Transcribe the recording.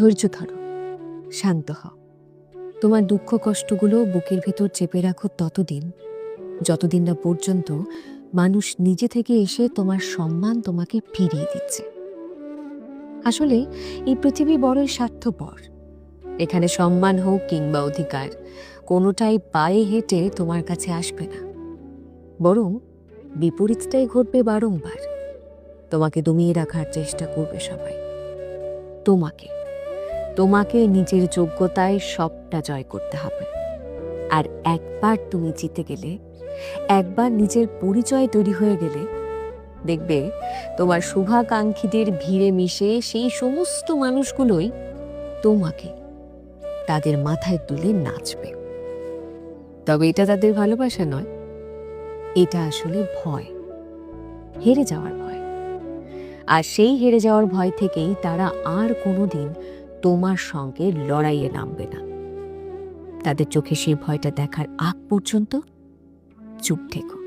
ধৈর্য ধরো, শান্ত হও। তোমার দুঃখ কষ্টগুলো বুকের ভেতর চেপে রাখো ততদিন, যতদিন না পর্যন্ত মানুষ নিজে থেকে এসে তোমার সম্মান তোমাকে ফিরিয়ে দিচ্ছে। আসলে এই পৃথিবী বড়ই স্বার্থপর। এখানে সম্মান হোক কিংবা অধিকার, কোনোটাই পায়ে হেঁটে তোমার কাছে আসবে না, বরং বিপরীতটাই ঘটবে বারংবার। তোমাকে দমিয়ে রাখার চেষ্টা করবে সবাই। তোমাকে তোমাকে নিজের যোগ্যতায় সবটা জয় করতে হবে। আর একবার তুমি জিতে গেলে, একবার নিজের পরিচয় তৈরি হয়ে গেলে, দেখবে তোমার শুভাকাঙ্ক্ষীদের ভিড়ে মিশে সেই সমস্ত মানুষগুলোই তোমাকে তাদের মাথায় তুলে নাচবে। তবে এটা তাদের ভালোবাসা নয়, এটা আসলে ভয়, হেরে যাওয়ার ভয়। আর সেই হেরে যাওয়ার ভয় থেকেই তারা আর কোনোদিন তোমার সঙ্গে লড়াইয়ে নামবে না। তাদের চোখে সেই ভয়টা দেখার আগ পর্যন্ত চুপ থেকো।